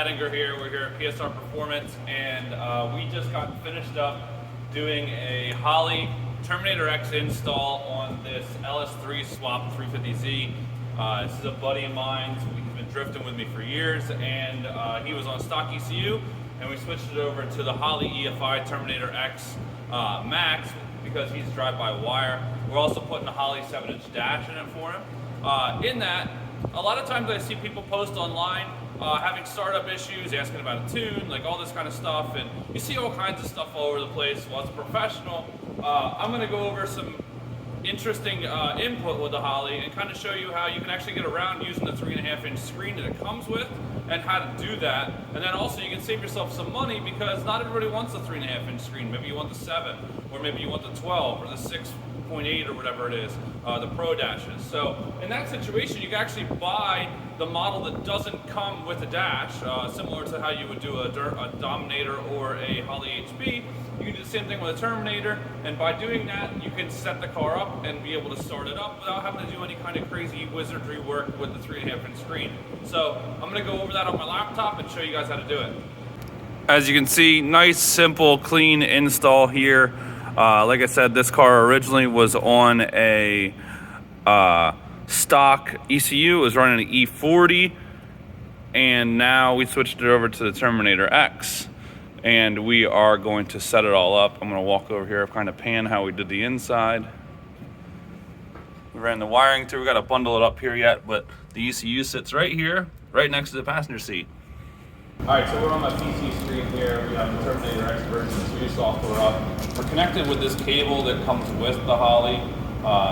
Ettinger here. We're here at PSR Performance, and we just got finished up doing a Holley Terminator X install on this LS3 swap 350Z. This is a buddy of mine. He's been drifting with me for years, and he was on stock ECU, and we switched it over to the Holley EFI Terminator X Max because he's drive-by-wire. We're also putting a Holley 7-inch dash in it for him. In that, a lot of times I see people post online having startup issues, asking about a tune, like all this kind of stuff, and you see all kinds of stuff all over the place. Well, as a professional, I'm going to go over some interesting input with the Holley and kind of show you how you can actually get around using the 3.5-inch screen that it comes with and how to do that. And then also you can save yourself some money because not everybody wants the 3.5-inch screen. Maybe you want the 7, or maybe you want the 12 or the 6.8 or whatever it is, the Pro Dashes. So in that situation, you can actually buy the model that doesn't come with a dash, similar to how you would do a Dominator or a Holley HP. You can do the same thing with a Terminator, and by doing that, you can set the car up and be able to start it up without having to do any kind of crazy wizardry work with the 3.5-inch screen. So I'm going to go over that on my laptop and show you guys how to do it. As you can see, nice, simple, clean install here. Like I said, this car originally was on a stock ECU. It was running an E40, and now we switched it over to the Terminator X, and we are going to set it all up. I'm going to walk over here, kind of pan how we did the inside. We ran the wiring through. We got to bundle it up here yet, but the ECU sits right here, right next to the passenger seat. Alright, so we're on my PC screen here. We have the Terminator X version 2 software up. We're connected with this cable that comes with the Holley.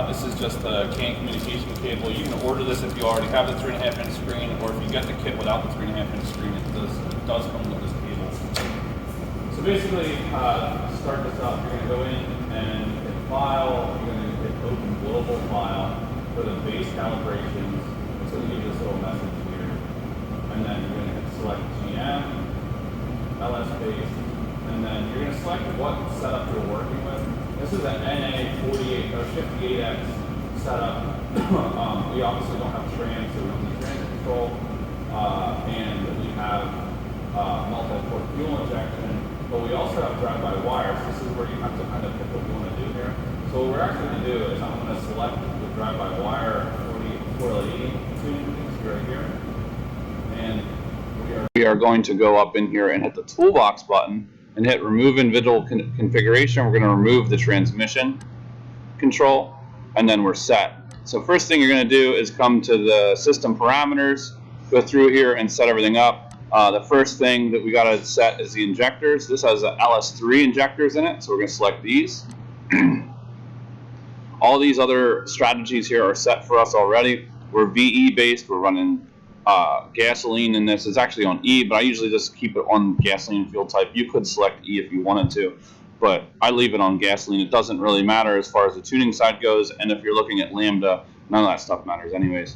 This is just a CAN communication cable. You can order this if you already have the 3.5-inch screen, or if you get the kit without the 3.5-inch screen, it does come with this cable. So basically, to start this up, you're going to go in and hit File. You're going to hit Open Global File for the base calibrations. It's going to give you this little message here. And then you're going to hit Select GM, LS base, and then you're going to select what setup you're working with. This is an NA48 or 58X setup. We obviously don't have trans, so we don't need transit control, and we have multi-port fuel injection, but we also have drive-by-wire. So this is where you have to kind of pick what you want to do here. So what we're actually going to do is I'm going to select the drive-by-wire 480 tune right here, and we are going to go up in here and hit the toolbox button and hit remove individual configuration. We're going to remove the transmission control, and then we're set. So first thing you're going to do is come to the system parameters, go through here and set everything up. The first thing that we got to set is the injectors. This has a LS3 injectors in it, so we're going to select these. All these other strategies here are set for us already. We're VE based. We're running gasoline in this. Is actually on E, but I usually just keep it on gasoline fuel type. You could select E if you wanted to, but I leave it on gasoline. It doesn't really matter as far as the tuning side goes, and if you're looking at lambda, none of that stuff matters anyways.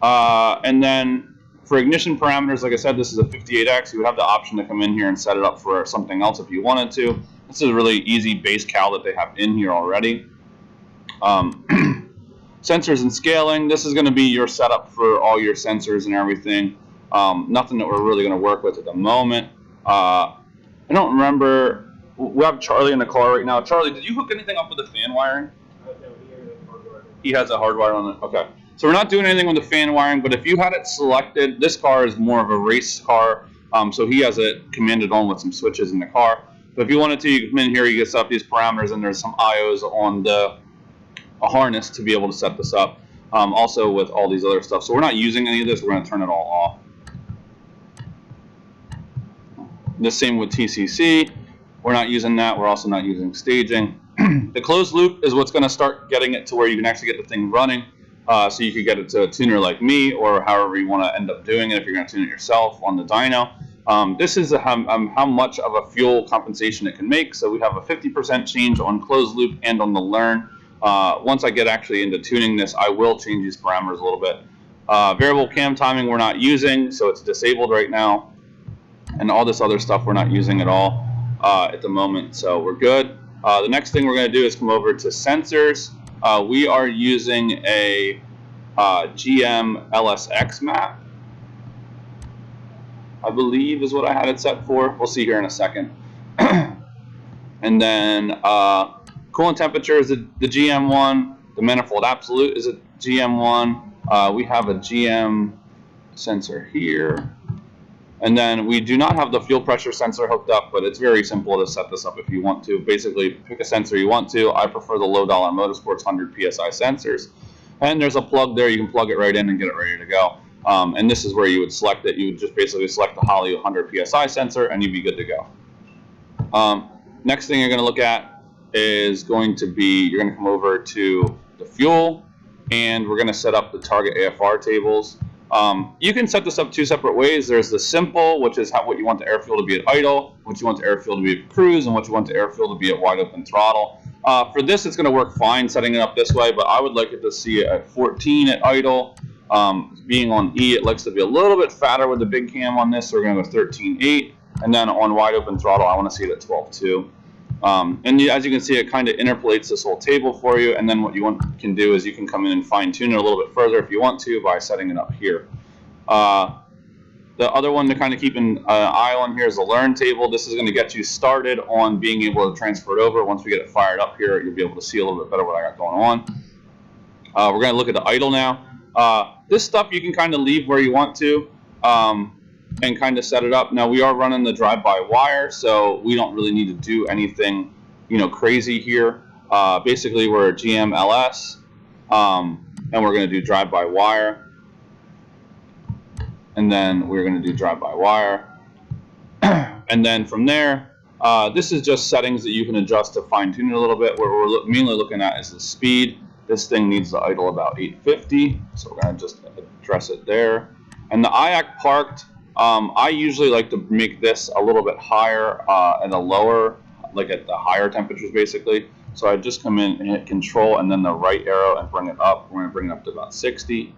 And then for ignition parameters, like I said, this is a 58X. You would have the option to come in here and set it up for something else if you wanted to. This is a really easy base cal that they have in here already. Sensors and scaling, this is going to be your setup for all your sensors and everything. Nothing that we're really going to work with at the moment. I don't remember, we have Charlie in the car right now. Charlie, did you hook anything up with the fan wiring? He has a hardwire on it. Okay. So we're not doing anything with the fan wiring, but if you had it selected, this car is more of a race car, so he has it commanded on with some switches in the car. But if you wanted to, you can come in here, you can set up these parameters, and there's some IOs on the harness to be able to set this up, also with all these other stuff. So we're not using any of this. We're going to turn it all off. The same with TCC. We're not using that. We're also not using staging. The closed loop is what's going to start getting it to where you can actually get the thing running, so you could get it to a tuner like me, or however you want to end up doing it if you're going to tune it yourself on the dyno. This is how much of a fuel compensation it can make. So we have a 50% change on closed loop and on the learn. Once I get actually into tuning this, I will change these parameters a little bit. Variable cam timing we're not using, so it's disabled right now. And all this other stuff we're not using at all at the moment, so we're good. The next thing we're going to do is come over to sensors. We are using a GM LSX map. I believe is what I had it set for. We'll see here in a second. And then coolant temperature is the GM one. The manifold absolute is a GM one. We have a GM sensor here. And then we do not have the fuel pressure sensor hooked up, but it's very simple to set this up if you want to. Basically, pick a sensor you want to. I prefer the Low Dollar Motorsports 100 PSI sensors. And there's a plug there. You can plug it right in and get it ready to go. And this is where you would select it. You would just basically select the Holley 100 PSI sensor, and you'd be good to go. Next thing you're going to look at is going to be, you're going to come over to the fuel, and we're going to set up the target AFR tables. You can set this up two separate ways. There's the simple, which is what you want the air fuel to be at idle, what you want the air fuel to be at cruise, and what you want the air fuel to be at wide open throttle. For this, it's going to work fine setting it up this way, but I would like it to see it at 14 at idle. Being on E, it likes to be a little bit fatter with the big cam on this, so we're going to go 13.8. And then on wide open throttle, I want to see it at 12.2. And as you can see, it kind of interpolates this whole table for you. And then what you can do is you can come in and fine tune it a little bit further if you want to by setting it up here. The other one to kind of keep an eye on here is the learn table. This is going to get you started on being able to transfer it over. Once we get it fired up here, you'll be able to see a little bit better what I got going on. We're going to look at the idle now. This stuff you can kind of leave where you want to. And kind of set it up. Now we are running the drive-by-wire, so we don't really need to do anything, crazy here. Basically, we're a GM LS, and we're going to do drive-by-wire, and then we're going to do drive-by-wire, and then from there, this is just settings that you can adjust to fine-tune it a little bit. What we're mainly looking at is the speed. This thing needs to idle about 850, so we're going to just address it there. And the IAC parked. I usually like to make this a little bit higher and a lower, like at the higher temperatures basically. So I just come in and hit control and then the right arrow and bring it up. We're going to bring it up to about 60.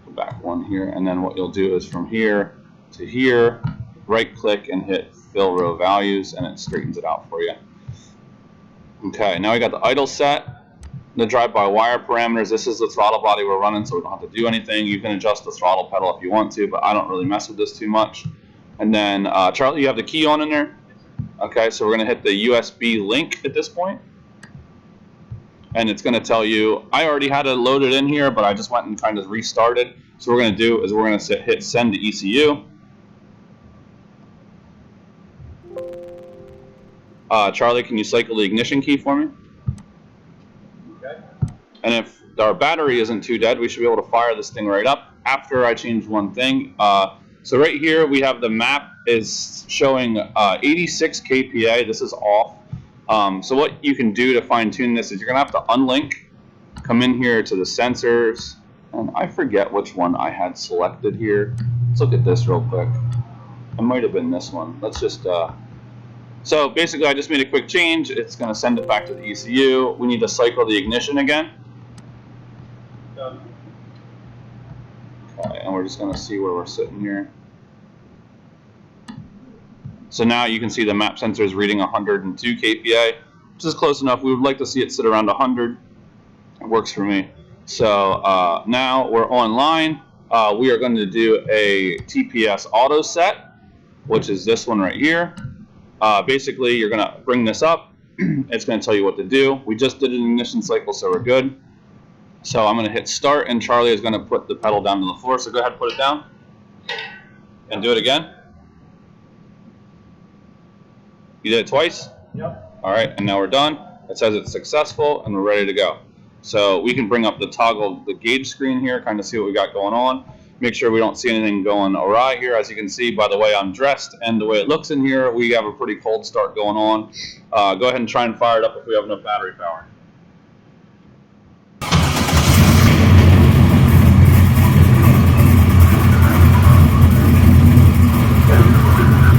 Go back one here, and then what you'll do is from here to here, right click and hit fill row values, and it straightens it out for you. Okay, now we got the idle set. The drive-by-wire parameters, this is the throttle body we're running, so we don't have to do anything. You can adjust the throttle pedal if you want to, but I don't really mess with this too much. And then, Charlie, you have the key on in there? Okay, so we're going to hit the USB link at this point. And it's going to tell you, I already had it loaded in here, but I just went and kind of restarted. So what we're going to do is we're going to hit send to ECU. Charlie, can you cycle the ignition key for me? And if our battery isn't too dead, we should be able to fire this thing right up. After I change one thing, so right here we have the map is showing 86 kPa. This is off. So what you can do to fine tune this is you're gonna have to unlink, come in here to the sensors, and I forget which one I had selected here. Let's look at this real quick. It might have been this one. Let's just, so basically I just made a quick change. It's gonna send it back to the ECU. We need to cycle the ignition again. Okay, and we're just going to see where we're sitting here. So now you can see the map sensor is reading 102 kPa, which is close enough. We would like to see it sit around 100. It works for me. So now we're online. We are going to do a TPS Auto Set, which is this one right here. Basically, you're going to bring this up. It's going to tell you what to do. We just did an ignition cycle, so we're good. So I'm going to hit start, and Charlie is going to put the pedal down to the floor. So go ahead and put it down. And do it again. You did it twice? Yep. All right, and now we're done. It says it's successful, and we're ready to go. So we can bring up the gauge screen here, kind of see what we got going on. Make sure we don't see anything going awry here. As you can see by the way I'm dressed and the way it looks in here, we have a pretty cold start going on. Go ahead and try and fire it up if we have enough battery power.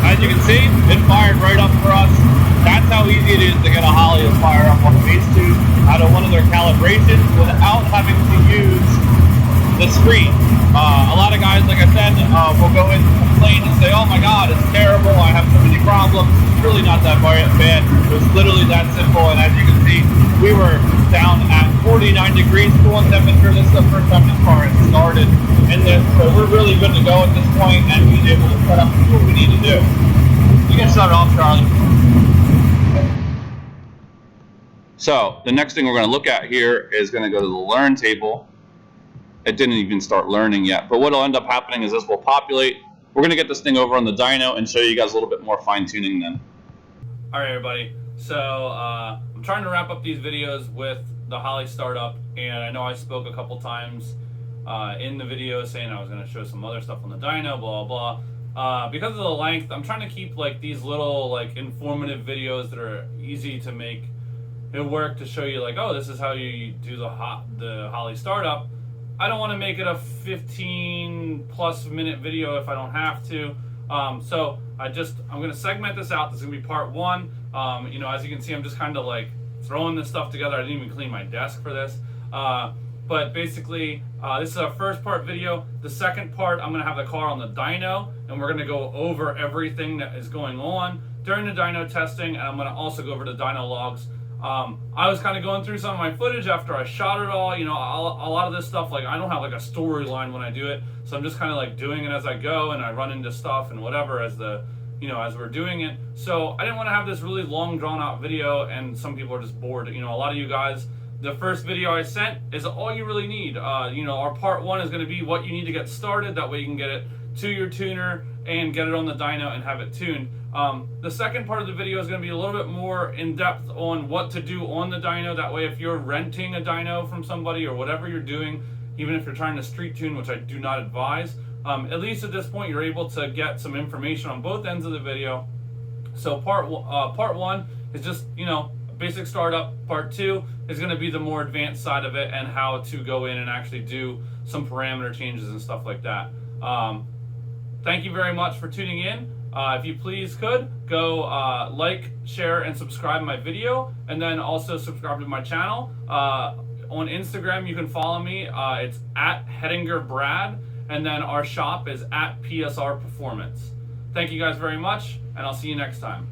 As you can see, it fired right up for us. That's how easy it is to get a Holley to fire up on the base tube out of one of their calibrations without having to use the screen. A lot of guys, like I said, will go in and complain and say, oh my god, it's terrible, I have so many problems. It's really not that bad. It was literally that simple, and as you can see, we were down at 40 49 degrees coolant temperature. This is the first time this car has started, and then so we're really good to go at this point, and being able to set up and do what we need to do. You can shut it off, Charlie. So the next thing we're going to look at here is going to go to the learn table. It didn't even start learning yet, but what will end up happening is this will populate. We're going to get this thing over on the dyno and show you guys a little bit more fine tuning then. All right, everybody. So I'm trying to wrap up these videos with the Holley startup, and I know I spoke a couple times in the video saying I was going to show some other stuff on the dyno, blah blah blah. Because of the length, I'm trying to keep like these little like informative videos that are easy to make it work, to show you like, oh, this is how you do the Holley startup. I don't want to make it a 15+ minute video if I don't have to. So I'm going to segment this out. This is going to be part one. You know, as you can see, I'm just kind of like throwing this stuff together. I didn't even clean my desk for this. But basically, this is our first part video. The second part, I'm going to have the car on the dyno, and we're going to go over everything that is going on during the dyno testing, and I'm going to also go over the dyno logs. I was kind of going through some of my footage after I shot it all. You know, a lot of this stuff, like I don't have like a storyline when I do it, so I'm just kind of like doing it as I go, and I run into stuff and whatever as we're doing it. So I didn't want to have this really long drawn out video, and some people are just bored. You know, a lot of you guys, the first video I sent is all you really need. You know, our part one is going to be what you need to get started. That way you can get it to your tuner and get it on the dyno and have it tuned. The second part of the video is going to be a little bit more in depth on what to do on the dyno. That way, if you're renting a dyno from somebody or whatever you're doing, even if you're trying to street tune, which I do not advise, at least at this point, you're able to get some information on both ends of the video. So part one is just, you know, basic startup. Part two is going to be the more advanced side of it and how to go in and actually do some parameter changes and stuff like that. Thank you very much for tuning in. If you please could, go like, share, and subscribe to my video, and then also subscribe to my channel. On Instagram, you can follow me. It's at HettingerBrad, and then our shop is at PSR Performance. Thank you guys very much, and I'll see you next time.